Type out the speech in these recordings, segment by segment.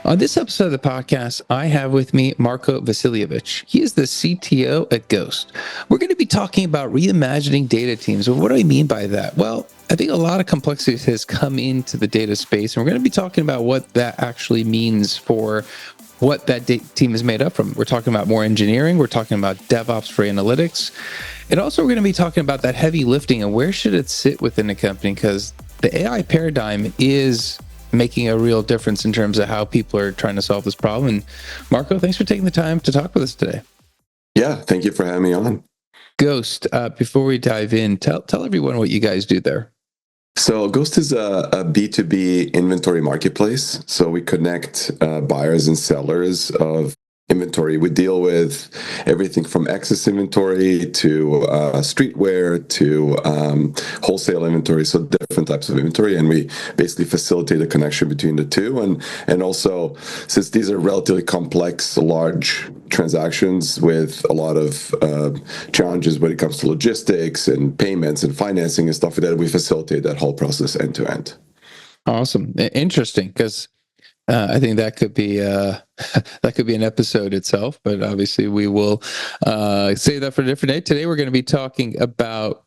On this episode of the podcast, I have with me Marko Vasiljevic. He is the CTO at Ghost. We're going to be talking about reimagining data teams. Well, what do I mean by that? Well, I think a lot of complexity has come into the data space, and we're going to be talking about what that actually means for what that team is made up from. We're talking about more engineering. We're talking about DevOps for analytics. And also, we're going to be talking about that heavy lifting and where should it sit within the company, because the AI paradigm is making a real difference in terms of how people are trying to solve this problem. And Marko, thanks for taking the time to talk with us today. Yeah, thank you for having me on. Ghost, before we dive in, tell everyone what you guys do there. So Ghost is a B2B inventory marketplace. So we connect buyers and sellers of inventory. We deal with everything from excess inventory to streetwear to wholesale inventory, so different types of inventory, and we basically facilitate a connection between the two. And also, since these are relatively complex, large transactions with a lot of challenges when it comes to logistics and payments and financing and stuff like that, we facilitate that whole process end to end. Awesome, interesting, because I think that could be an episode itself, but obviously we will save that for a different day. Today we're going to be talking about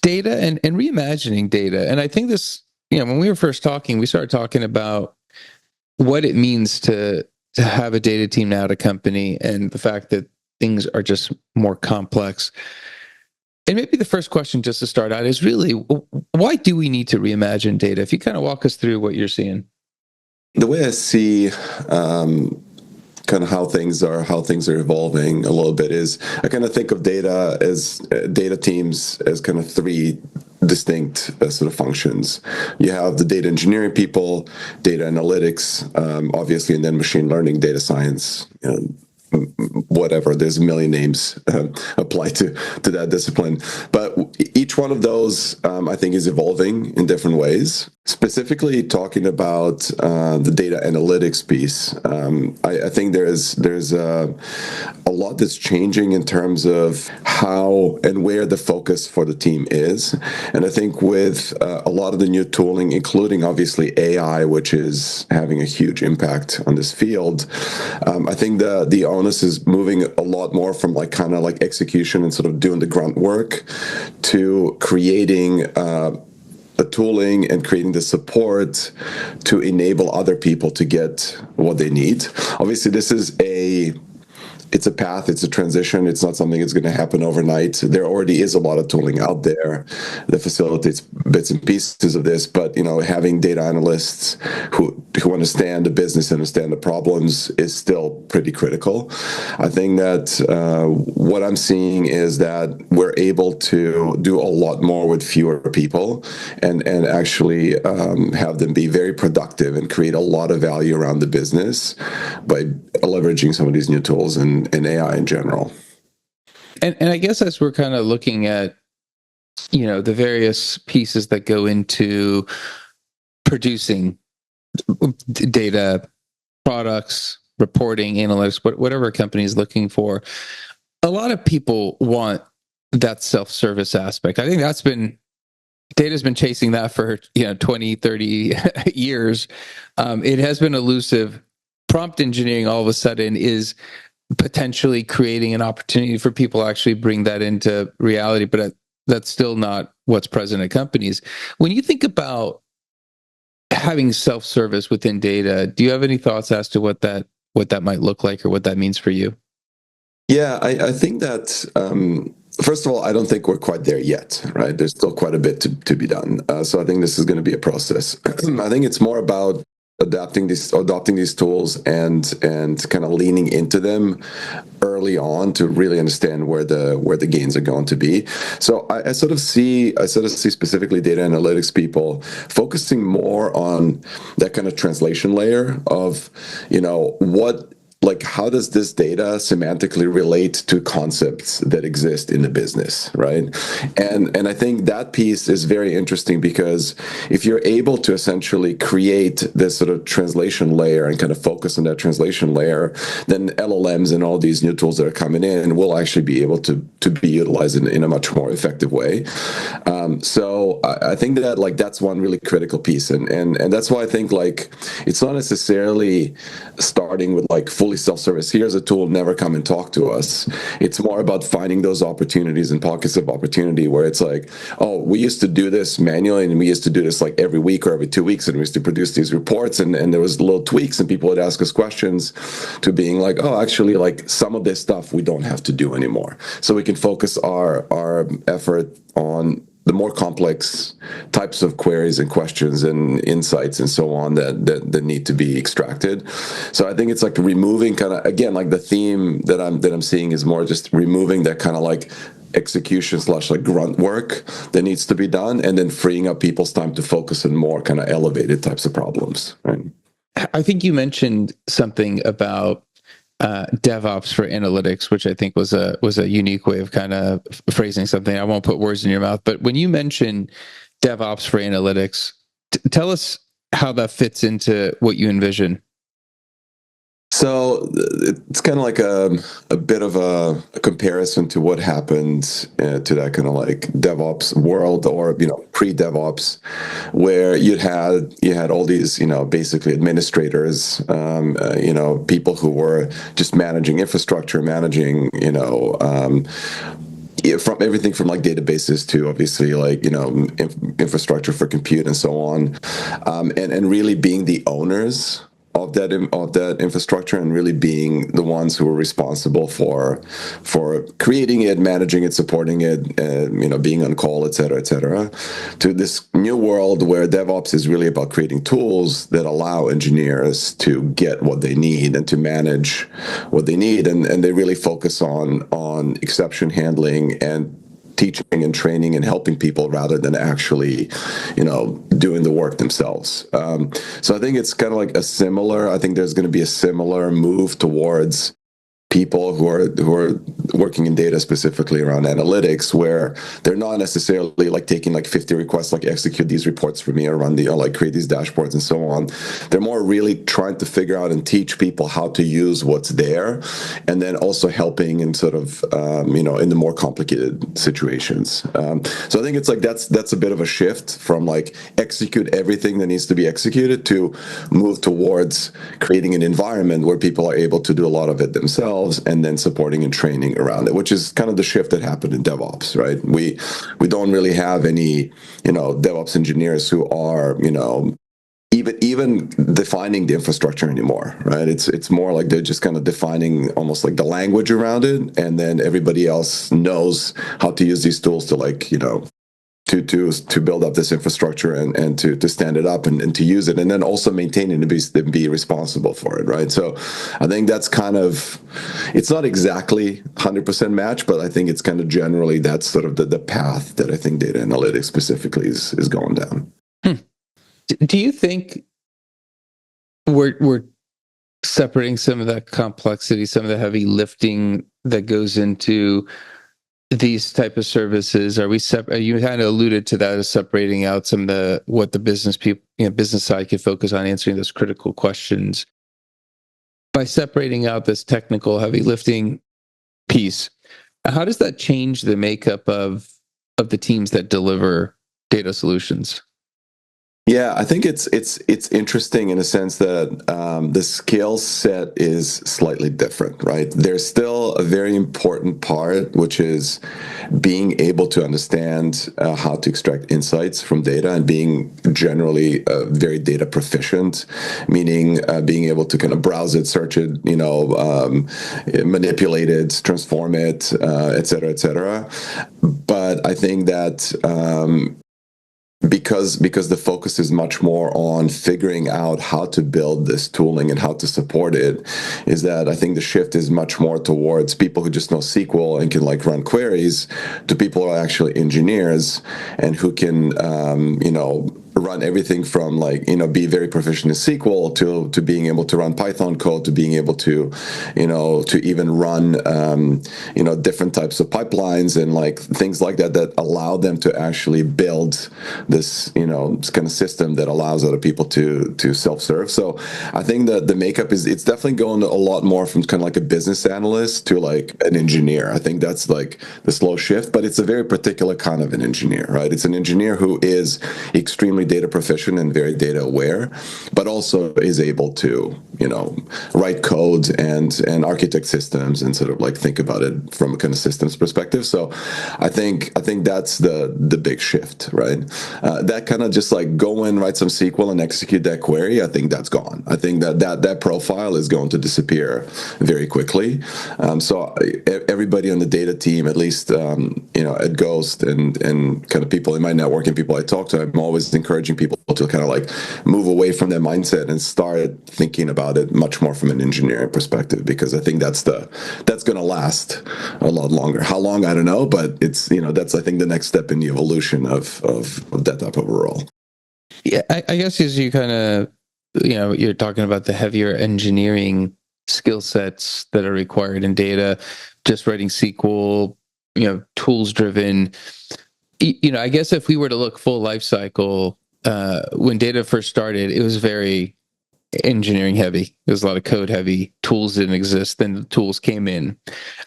data and reimagining data. And I think this, when we were first talking, we started talking about what it means to have a data team now at a company and the fact that things are just more complex. And maybe the first question just to start out is really, why do we need to reimagine data? If you kind of walk us through what you're seeing. The way I see kind of how things are evolving a little bit is I kind of think of data as data teams as kind of three distinct sort of functions. You have the data engineering people, data analytics, obviously, and then machine learning, data science, whatever. There's a million names applied to that discipline. But each one of those, I think, is evolving in different ways. Specifically talking about the data analytics piece, I think there's a lot that's changing in terms of how and where the focus for the team is. And I think with a lot of the new tooling, including obviously AI, which is having a huge impact on this field, I think the onus is moving a lot more from kind of execution and sort of doing the grunt work to creating the tooling and creating the support to enable other people to get what they need. Obviously, this is it's a path, it's a transition. It's not something that's going to happen overnight. There already is a lot of tooling out there that facilitates bits and pieces of this, but having data analysts who understand the business, understand the problems is still pretty critical. I think that what I'm seeing is that we're able to do a lot more with fewer people and actually have them be very productive and create a lot of value around the business by leveraging some of these new tools and AI in general. And I guess as we're kind of looking at, the various pieces that go into producing data, products, reporting, analytics, whatever a company is looking for, a lot of people want that self-service aspect. I think data's been chasing that for 20, 30 years. It has been elusive. Prompt engineering all of a sudden is potentially creating an opportunity for people to actually bring that into reality, but that's still not what's present at companies. When you think about having self-service within data, do you have any thoughts as to what that might look like or what that means for you? Yeah, I think that first of all, I don't think we're quite there yet, right? There's still quite a bit to be done. So I think this is going to be a process. I think it's more about adopting these tools and kind of leaning into them early on to really understand where the gains are going to be. So I sort of see specifically data analytics people focusing more on that kind of translation layer of what like how does this data semantically relate to concepts that exist in the business, right? And I think that piece is very interesting, because if you're able to essentially create this sort of translation layer and kind of focus on that translation layer, then LLMs and all these new tools that are coming in will actually be able to be utilized in a much more effective way. So I think that like that's one really critical piece, and that's why I think like it's not necessarily starting with like fully self-service. Here's a tool, never come and talk to us. It's more about finding those opportunities and pockets of opportunity where it's like, oh, we used to do this manually, and we used to do this like every week or every 2 weeks, and we used to produce these reports, and there was little tweaks, and people would ask us questions, to being like, oh, actually, like some of this stuff we don't have to do anymore, so we can focus our effort on the more complex types of queries and questions and insights and so on that need to be extracted. So I think it's like removing kind of, again, like the theme that I'm seeing is more just removing that kind of like execution / like grunt work that needs to be done, and then freeing up people's time to focus on more kind of elevated types of problems. Right? I think you mentioned something about DevOps for analytics, which I think was a unique way of kind of phrasing something. I won't put words in your mouth, but when you mention DevOps for analytics, tell us how that fits into what you envision. So it's kind of like a bit of a comparison to what happened to that kind of like DevOps world, or pre-DevOps, where you had all these basically administrators, people who were just managing infrastructure, managing from everything from like databases to obviously like infrastructure for compute and so on, and really being the owners of that infrastructure, and really being the ones who were responsible for creating it, managing it, supporting it, being on call, et cetera, to this new world where DevOps is really about creating tools that allow engineers to get what they need and to manage what they need, and they really focus on exception handling and teaching and training and helping people, rather than actually, doing the work themselves. So I think it's kind of like I think there's going to be a similar move towards people who are working in data, specifically around analytics, where they're not necessarily like taking like 50 requests, like execute these reports for me, or run like create these dashboards and so on. They're more really trying to figure out and teach people how to use what's there, and then also helping in sort of in the more complicated situations. So I think it's like that's a bit of a shift from like execute everything that needs to be executed, to move towards creating an environment where people are able to do a lot of it themselves, and then supporting and training around it, which is kind of the shift that happened in DevOps, right? We don't really have any, DevOps engineers who are, even defining the infrastructure anymore, right? It's more like they're just kind of defining almost like the language around it, and then everybody else knows how to use these tools to like, to build up this infrastructure and to stand it up and to use it, and then also maintain it and be responsible for it, right? So I think that's kind of, it's not exactly 100% match, but I think it's kind of generally that's sort of the path that I think data analytics specifically is going down. Do you think we're separating some of that complexity, some of the heavy lifting that goes into these type of services? Are we you kind of alluded to that as separating out some of what the business people, business side could focus on answering those critical questions by separating out this technical heavy lifting piece. How does that change the makeup of the teams that deliver data solutions? Yeah, I think it's interesting in a sense that the skill set is slightly different, right? There's still a very important part, which is being able to understand how to extract insights from data, and being generally very data proficient, meaning being able to kind of browse it, search it, manipulate it, transform it, et cetera, et cetera. But I think that because the focus is much more on figuring out how to build this tooling and how to support it, is that I think the shift is much more towards people who just know SQL and can like run queries, to people who are actually engineers and who can run everything from like, be very proficient in SQL to being able to run Python code, to being able to, to even run, different types of pipelines and like things like that, that allow them to actually build this, kind of system that allows other people to self-serve. So I think that the makeup it's definitely going a lot more from kind of like a business analyst to like an engineer. I think that's like the slow shift, but it's a very particular kind of an engineer, right? It's an engineer who is extremely data proficient and very data aware, but also is able to, write code and architect systems and sort of like think about it from a kind of systems perspective. So I think that's the big shift, right? That kind of just like go in, write some SQL and execute that query. I think that's gone. I think that profile is going to disappear very quickly. So everybody on the data team, at least, at Ghost and kind of people in my network and people I talk to, I'm always encouraging people to kind of like move away from that mindset and start thinking about it much more from an engineering perspective, because I think that's going to last a lot longer. How long, I don't know, but it's, that's, I think, the next step in the evolution of that type of a role. Yeah, I guess as you kind of, you're talking about the heavier engineering skill sets that are required in data, just writing SQL, tools driven. I guess if we were to look full life cycle, when data first started, it was very engineering heavy. There was a lot of code heavy. Tools didn't exist. Then the tools came in.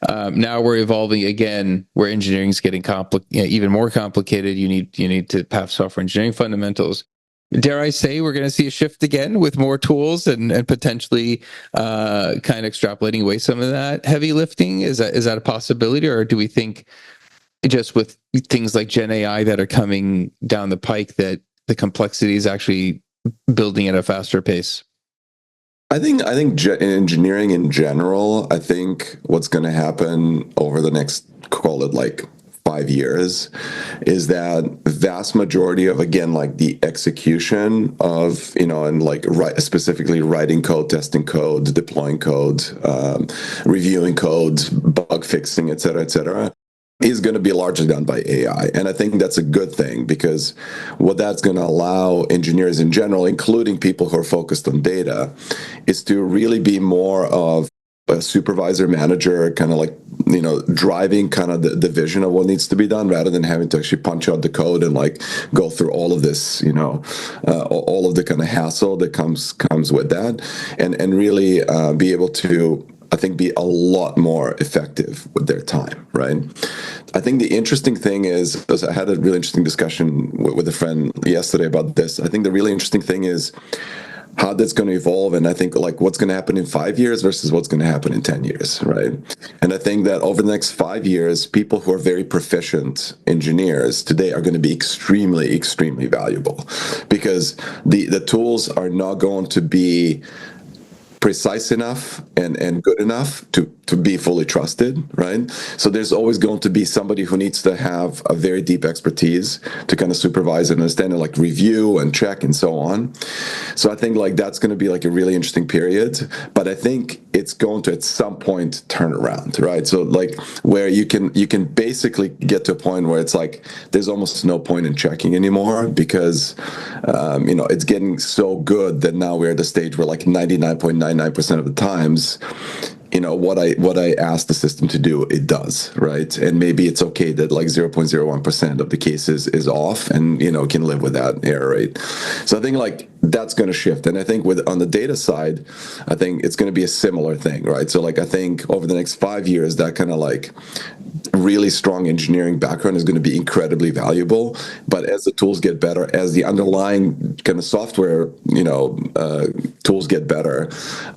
Now we're evolving again, where engineering is getting even more complicated. You need to have software engineering fundamentals. Dare I say we're going to see a shift again with more tools and potentially kind of extrapolating away some of that heavy lifting? Is that a possibility, or do we think just with things like Gen AI that are coming down the pike that the complexity is actually building at a faster pace? I think in engineering in general, I think what's going to happen over the next, call it like 5 years, is that vast majority of, again, like the execution of, and like specifically writing code, testing code, deploying code, reviewing code, bug fixing, et cetera, is going to be largely done by AI. And I think that's a good thing, because what that's going to allow engineers in general, including people who are focused on data, is to really be more of a supervisor, manager, kind of like, driving kind of the vision of what needs to be done, rather than having to actually punch out the code and like go through all of this, all of the kind of hassle that comes with that, and really be able to, I think, be a lot more effective with their time, right? I think the interesting thing is, I had a really interesting discussion with a friend yesterday about this. I think the really interesting thing is how that's going to evolve, and I think like what's going to happen in 5 years versus what's going to happen in 10 years, right? And I think that over the next 5 years, people who are very proficient engineers today are going to be extremely, extremely valuable, because the tools are not going to be precise enough and good enough to be fully trusted, right? So there's always going to be somebody who needs to have a very deep expertise to kind of supervise and understand and like review and check and so on. So I think like that's going to be like a really interesting period, but I think it's going to at some point turn around, right? So like where you can basically get to a point where it's like there's almost no point in checking anymore, because it's getting so good that now we're at the stage where like 99.99% of the times, what I ask the system to do, it does, right? And maybe it's okay that like 0.01% of the cases is off, and can live with that error rate. So I think like that's going to shift, and I think on the data side, I think it's going to be a similar thing, right? So like I think over the next 5 years, that kind of like really strong engineering background is going to be incredibly valuable. But as the tools get better, as the underlying kind of software, tools get better,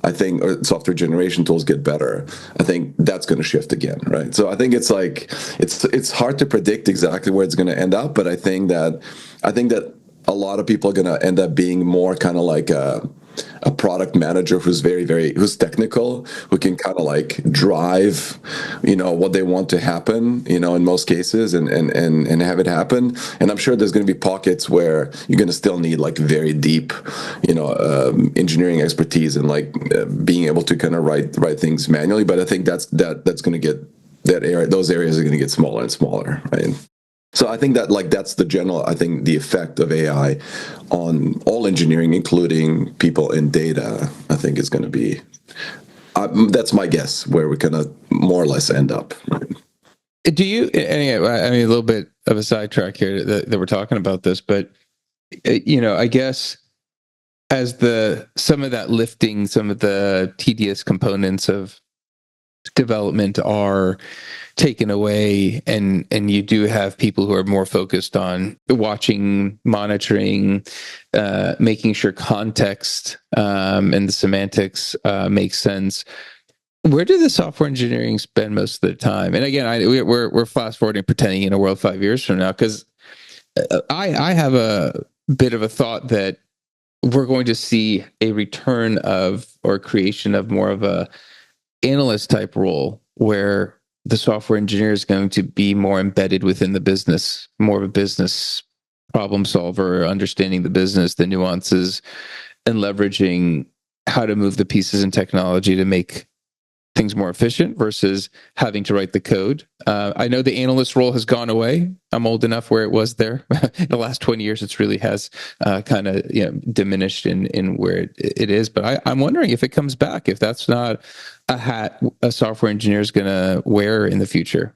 I think, or software generation tools get better, I think that's going to shift again, right? So I think it's like, it's hard to predict exactly where it's going to end up, but I think that a lot of people are going to end up being more kind of like a product manager who's who's technical, who can kind of like drive, what they want to happen, in most cases, and have it happen. And I'm sure there's going to be pockets where you're going to still need like very deep, engineering expertise and like being able to kind of write things manually. But I think that's going to get those areas are going to get smaller and smaller, right? So I think that that's the general, I think the effect of AI on all engineering, including people in data, I think is going to be, that's my guess, where we're going to more or less end up. Right? Do you, anyway, I mean, a little bit of a sidetrack here that we're talking about this, but, I guess as some of that lifting, some of the tedious components of development are taken away, and you do have people who are more focused on watching, monitoring, making sure context and the semantics make sense. Where do the software engineering spend most of their time? And again, we're fast forwarding, pretending in a world 5 years from now, because I have a bit of a thought that we're going to see a return of, or creation of, more of a analyst type role, where the software engineer is going to be more embedded within the business, more of a business problem solver, understanding the business, the nuances, and leveraging how to move the pieces in technology to make things more efficient versus having to write the code. I know the analyst role has gone away. I'm old enough where it was there. In the last 20 years, it really has kind of diminished in where it is. But I'm wondering if it comes back, if that's not a hat a software engineer is going to wear in the future.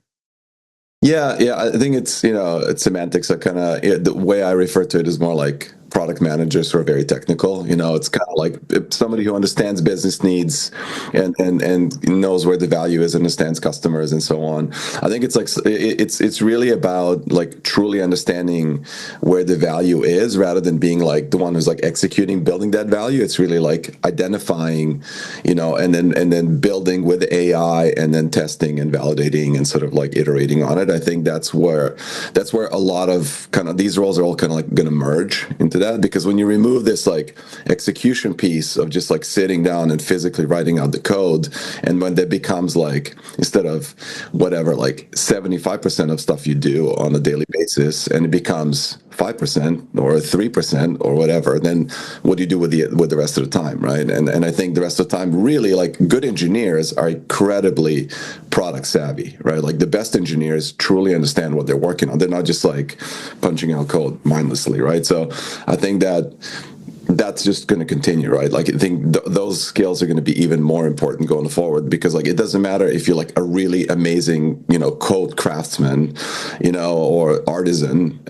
Yeah, I think it's semantics. I kind of, the way I refer to it is more like product managers who are very technical. It's kind of like somebody who understands business needs and knows where the value is, understands customers, and so on. I think it's like it's really about like truly understanding where the value is, rather than being like the one who's like executing, building that value. It's really like identifying, and then building with AI, and then testing and validating and sort of like iterating on it. I think that's where a lot of kind of these roles are all kind of like going to merge into that, because when you remove this like execution piece of just like sitting down and physically writing out the code, and when that becomes like, instead of whatever, like 75% of stuff you do on a daily basis, and it becomes 5% or 3% or whatever, then what do you do with the rest of the time, right? And I think the rest of the time, really, like, good engineers are incredibly product savvy, right? Like the best engineers truly understand what they're working on. They're not just like punching out code mindlessly, right? So I think that's just going to continue, right? Like I think those skills are going to be even more important going forward, because like it doesn't matter if you're like a really amazing, code craftsman, or artisan,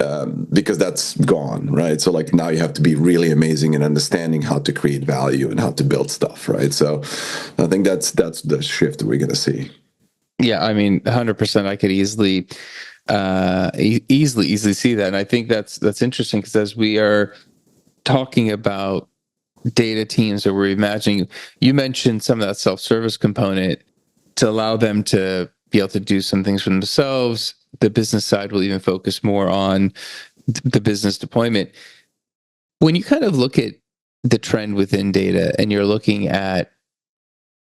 because that's gone, right? So like now you have to be really amazing in understanding how to create value and how to build stuff, right? So I think that's the shift that we're going to see. Yeah, I mean, 100%. I could easily see that, and I think that's interesting, because as we are talking about data teams, or we're imagining, you mentioned some of that self-service component to allow them to be able to do some things for themselves. The business side will even focus more on the business deployment. When you kind of look at the trend within data, and you're looking at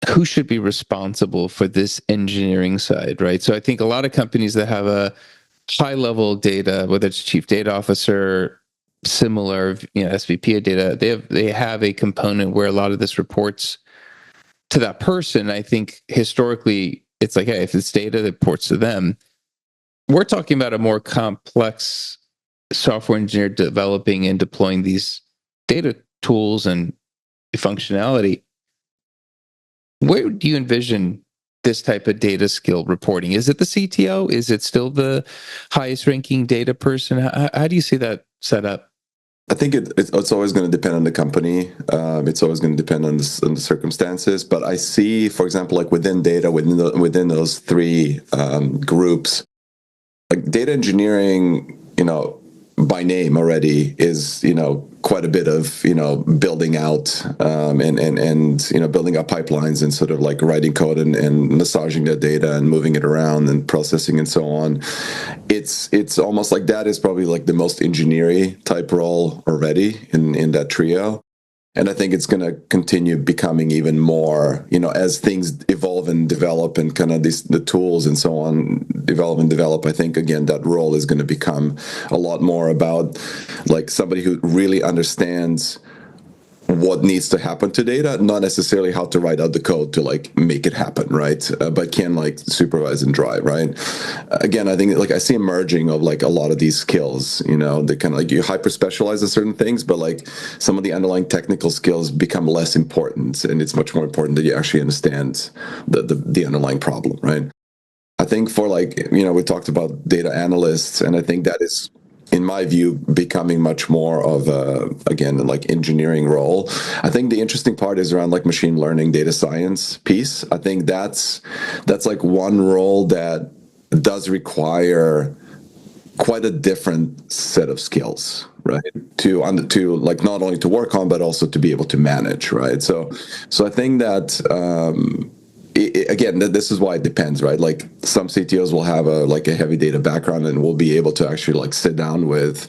who should be responsible for this engineering side, right? So I think a lot of companies that have a high level data, whether it's chief data officer, similar, SVP of data, they have a component where a lot of this reports to that person. I think historically it's like, hey, if it's data that reports to them, we're talking about a more complex software engineer developing and deploying these data tools and functionality. Where do you envision this type of data skill reporting? Is it the CTO? Is it still the highest ranking data person? How do you see that set up? I think it's always going to depend on the company. It's always going to depend on the circumstances. But I see, for example, like within data, within those three groups, like data engineering, by name already is, quite a bit of, building out and building up pipelines and sort of like writing code and massaging that data and moving it around and processing and so on. It's almost like that is probably like the most engineering type role already in that trio. And I think it's going to continue becoming even more, as things evolve and develop, and kind of the tools and so on evolve and develop. I think, again, that role is going to become a lot more about like somebody who really understands what needs to happen to data, not necessarily how to write out the code to like make it happen, right? But can like supervise and drive, right? Again, I think like I see a merging of like a lot of these skills. They kind of like you hyper specialize in certain things, but like some of the underlying technical skills become less important, and it's much more important that you actually understand the underlying problem, right? I think for like, we talked about data analysts, and I think that is, in my view, becoming much more of a, again, like engineering role. I think the interesting part is around like machine learning, data science piece. I think that's like one role that does require quite a different set of skills, right? To like not only to work on, but also to be able to manage, right? So I think that again, this is why it depends, right? Like some CTOs will have a heavy data background and will be able to actually like sit down with,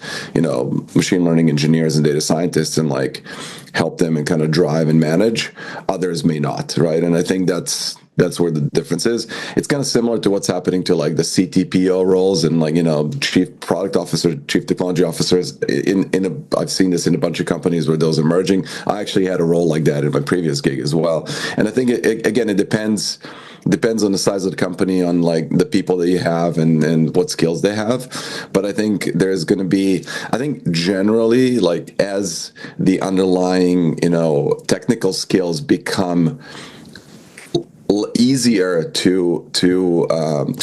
machine learning engineers and data scientists and like help them and kind of drive and manage. Others may not, right? And I think that's where the difference is. It's kind of similar to what's happening to like the CTPO roles and like, chief product officer, chief technology officers. I've seen this in a bunch of companies where those are merging. I actually had a role like that in my previous gig as well. And I think again, it depends on the size of the company, on like the people that you have and what skills they have. But I think there's going to be, I think generally, like as the underlying, technical skills become easier to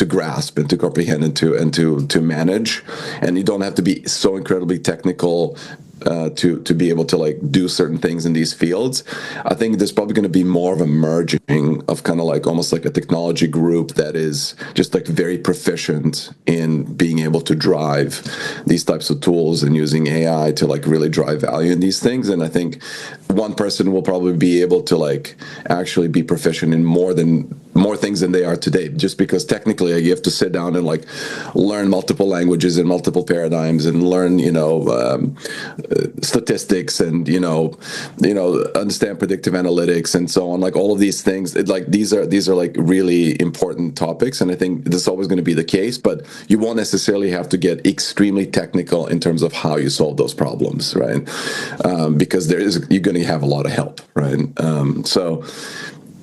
grasp and to comprehend and to manage, and you don't have to be so incredibly technical to be able to like do certain things in these fields. I think there's probably going to be more of a merging of kind of like almost like a technology group that is just like very proficient in being able to drive these types of tools and using AI to like really drive value in these things. And I think one person will probably be able to like actually be proficient in more things than they are today, just because technically you have to sit down and like learn multiple languages and multiple paradigms and learn statistics and understand predictive analytics and so on, like all of these things. These are like really important topics, and I think this is always going to be the case, but you won't necessarily have to get extremely technical in terms of how you solve those problems, right? Because you're going to have a lot of help, right? So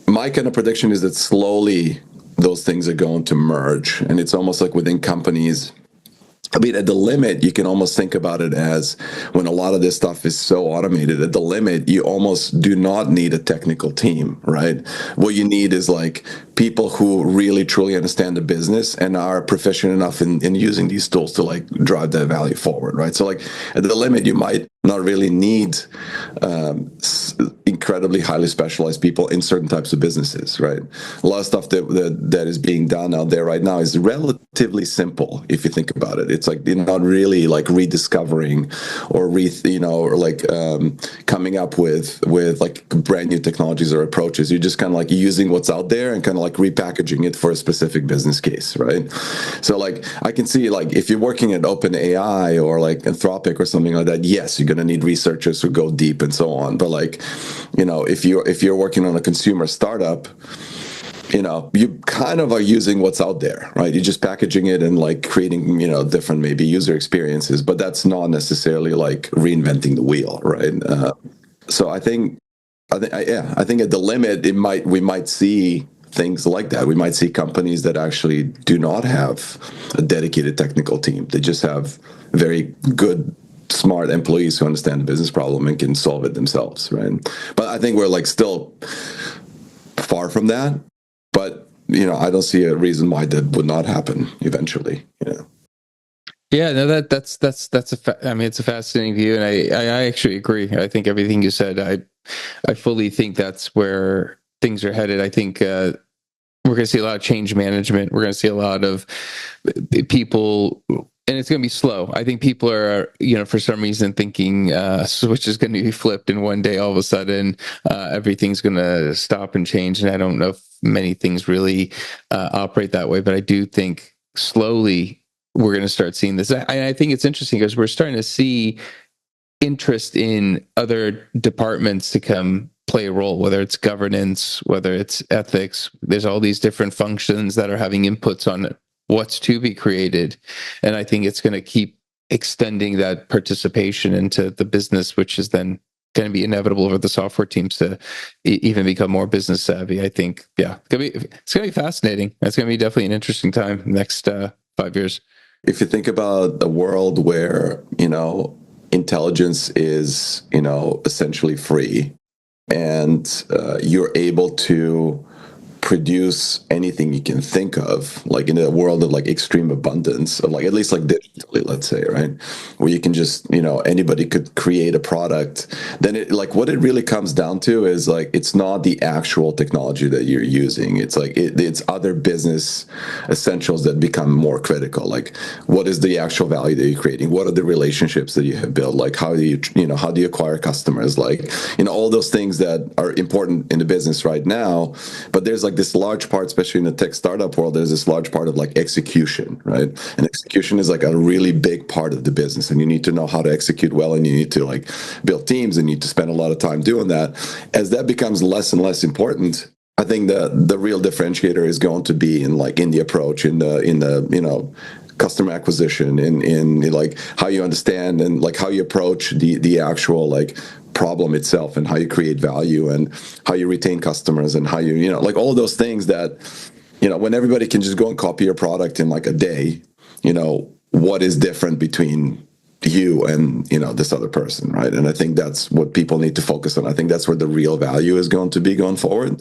my kind of prediction is that slowly those things are going to merge, and it's almost like within companies. I mean, at the limit, you can almost think about it as when a lot of this stuff is so automated, at the limit, you almost do not need a technical team, right? What you need is like people who really truly understand the business and are proficient enough in using these tools to like drive that value forward, right? So like at the limit, you might not really need incredibly highly specialized people in certain types of businesses, right? A lot of stuff that is being done out there right now is relatively simple if you think about it. It's like you're not really like rediscovering or coming up with like brand new technologies or approaches. You're just kind of like using what's out there and kind of like repackaging it for a specific business case, right? So like I can see like if you're working at OpenAI or like Anthropic or something like that, yes, you're going to need researchers who go deep and so on. But like, if you're working on a consumer startup, you kind of are using what's out there, right? You're just packaging it and like creating, different maybe user experiences, but that's not necessarily like reinventing the wheel, right? So I think at the limit, we might see things like that. We might see companies that actually do not have a dedicated technical team. They just have very good, smart employees who understand the business problem and can solve it themselves, right? But I think we're like still far from that. But I don't see a reason why that would not happen eventually. Yeah, no, that's it's a fascinating view, and I actually agree. I think everything you said, I fully think that's where things are headed. I think we're going to see a lot of change management. We're going to see a lot of people, and it's going to be slow. I think people are, for some reason thinking switch is going to be flipped and one day all of a sudden everything's going to stop and change. And I don't know if many things really operate that way, but I do think slowly we're going to start seeing this. I think it's interesting because we're starting to see interest in other departments to come play a role, whether it's governance, whether it's ethics. There's all these different functions that are having inputs on what's to be created. And I think it's going to keep extending that participation into the business, which is then going to be inevitable for the software teams to even become more business savvy. I think, yeah, it's going to be fascinating. It's going to be definitely an interesting time next 5 years. If you think about a world where, intelligence is, essentially free, and you're able to produce anything you can think of, like in a world of like extreme abundance, of like at least like digitally, let's say, right, where you can just, anybody could create a product, then it, like, what it really comes down to is like, it's not the actual technology that you're using, it's like it's other business essentials that become more critical. Like, what is the actual value that you're creating, what are the relationships that you have built, like how do you acquire customers, like, all those things that are important in the business right now. But there's like this large part, especially in the tech startup world, there's this large part of like execution, right? And execution is like a really big part of the business, and you need to know how to execute well, and you need to like build teams, and you need to spend a lot of time doing that. As that becomes less and less important, I think the real differentiator is going to be in the approach, in the customer acquisition, in like how you understand and like how you approach the actual like problem itself, and how you create value, and how you retain customers, and how you like all of those things that when everybody can just go and copy your product in like a day, what is different between you and this other person, right? And I think that's what people need to focus on. I think that's where the real value is going to be going forward.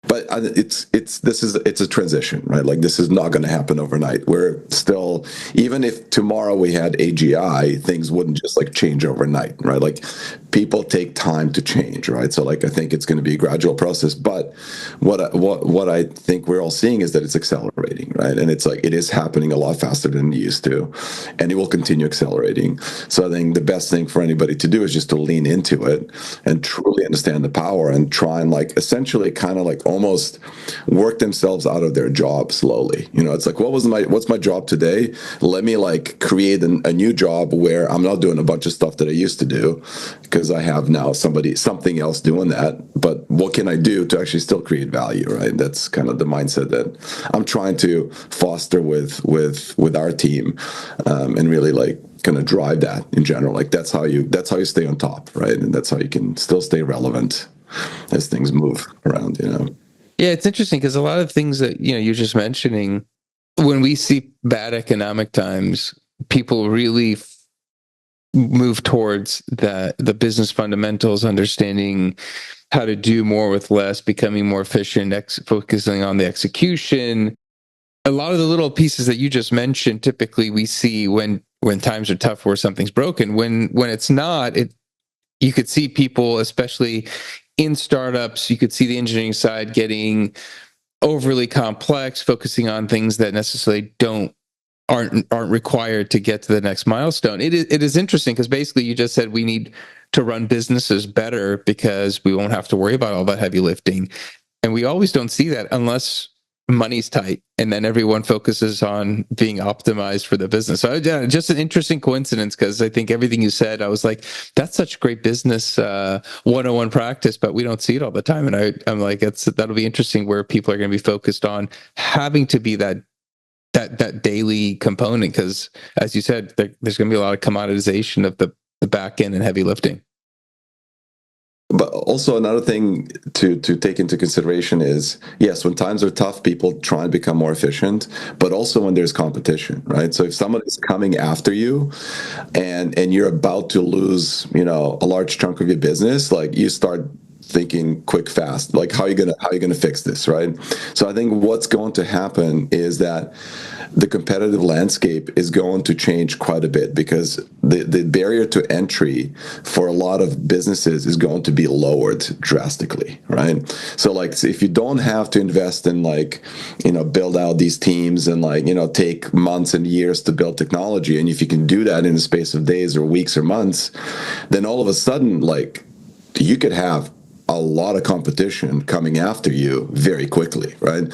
But it's a transition, right? Like, this is not going to happen overnight. We're still, even if tomorrow we had AGI, things wouldn't just like change overnight, right? Like, people take time to change, right? So like, I think it's going to be a gradual process. But what I think we're all seeing is that it's accelerating, right? And it's like, it is happening a lot faster than it used to, and it will continue accelerating. So I think the best thing for anybody to do is just to lean into it and truly understand the power, and try and like essentially kind of like almost work themselves out of their job slowly. It's like, what's my job today? Let me like create a new job where I'm not doing a bunch of stuff that I used to do, because I have now something else doing that. But what can I do to actually still create value, right? That's kind of the mindset that I'm trying to foster with our team, and really like kind of drive that in general. Like, that's how you stay on top, right? And that's how you can still stay relevant as things move around. Yeah, it's interesting because a lot of things that you're just mentioning, when we see bad economic times, people really move towards the business fundamentals, understanding how to do more with less, becoming more efficient, focusing on the execution. A lot of the little pieces that you just mentioned, typically we see when times are tough, where something's broken. When it's not, you could see people, especially in startups, you could see the engineering side getting overly complex, focusing on things that necessarily aren't required to get to the next milestone. It is interesting because basically you just said we need to run businesses better because we won't have to worry about all that heavy lifting. And we always don't see that unless money's tight, and then everyone focuses on being optimized for the business. So yeah, just an interesting coincidence, because I think everything you said, I was like, that's such great business 101 practice, but we don't see it all the time. And I'm like, that'll be interesting where people are going to be focused on having to be that daily component, because as you said, there's going to be a lot of commoditization of the back end and heavy lifting. But also another thing to take into consideration is, yes, when times are tough, people try and become more efficient, but also when there's competition, right? So if someone is coming after you and you're about to lose, a large chunk of your business, like, you start thinking quick, fast, like, how are you gonna fix this, right? So I think what's going to happen is that the competitive landscape is going to change quite a bit, because the barrier to entry for a lot of businesses is going to be lowered drastically, right? So like, if you don't have to invest in like, build out these teams and like, take months and years to build technology, and if you can do that in the space of days or weeks or months, then all of a sudden, like, you could have a lot of competition coming after you very quickly, right?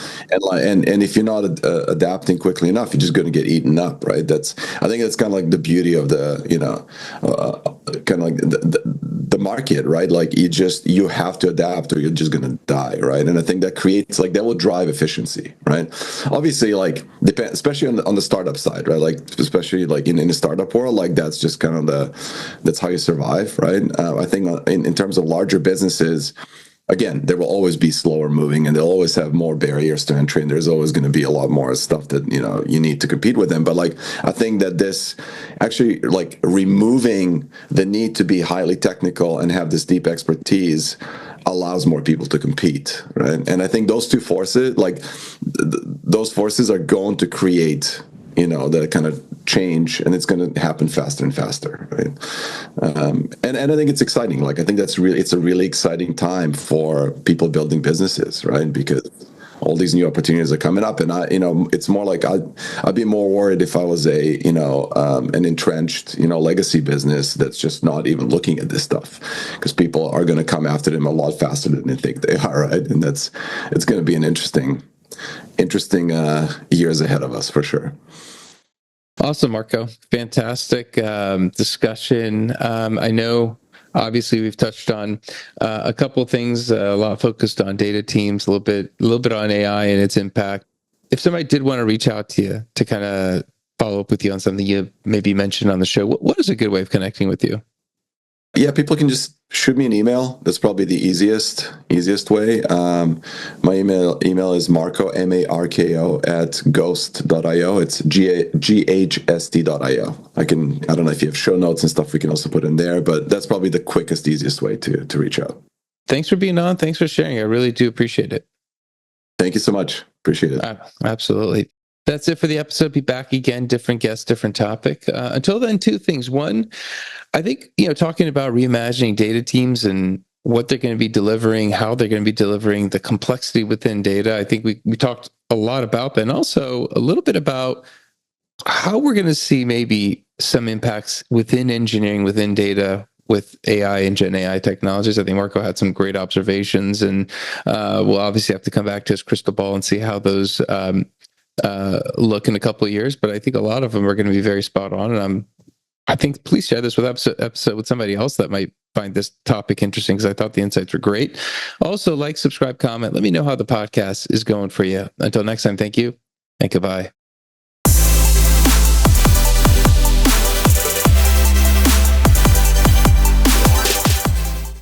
And if you're not adapting quickly enough, you're just going to get eaten up, right? I think that's kind of like the beauty of the, kind of like the market, right? Like you have to adapt or you're just going to die, right? And I think that creates like that will drive efficiency, right? Obviously, like especially on the startup side, right? Like especially like in the startup world, like that's just kind of that's how you survive, right? I think in terms of larger businesses, again, there will always be slower moving and they'll always have more barriers to entry and there's always going to be a lot more stuff that, you need to compete with them. But like, I think that this actually like removing the need to be highly technical and have this deep expertise allows more people to compete, right? And I think those two forces, like those forces are going to create the kind of change, and it's going to happen faster and faster, right? And I think it's exciting. Like I think it's a really exciting time for people building businesses, right? Because all these new opportunities are coming up, and it's more like I'd be more worried if I was an entrenched legacy business that's just not even looking at this stuff, because people are going to come after them a lot faster than they think they are, right? And it's going to be an interesting years ahead of us for sure. Awesome, Marko. Fantastic discussion. I know, obviously, we've touched on a couple of things, a lot focused on data teams, a little bit on AI and its impact. If somebody did want to reach out to you to kind of follow up with you on something you maybe mentioned on the show, what is a good way of connecting with you? Yeah, people can just shoot me an email. That's probably the easiest way. My email is Marko, Marko @ghost.io. It's GHST.io. I don't know if you have show notes and stuff we can also put in there, but that's probably the quickest, easiest way to reach out. Thanks for being on. Thanks for sharing. I really do appreciate it. Thank you so much. Appreciate it. Absolutely. That's it for the episode. Be back again, different guest, different topic. Until then, two things. One, I think, talking about reimagining data teams and what they're going to be delivering, how they're going to be delivering, the complexity within data. I think we talked a lot about that, and also a little bit about how we're going to see maybe some impacts within engineering, within data, with AI and Gen AI technologies. I think Marko had some great observations, and we'll obviously have to come back to his crystal ball and see how those look in a couple of years. But I think a lot of them are going to be very spot on, and I think please share this with episode with somebody else that might find this topic interesting, because I thought the insights were great. Also, like, subscribe, comment. Let me know how the podcast is going for you. Until next time, thank you and goodbye.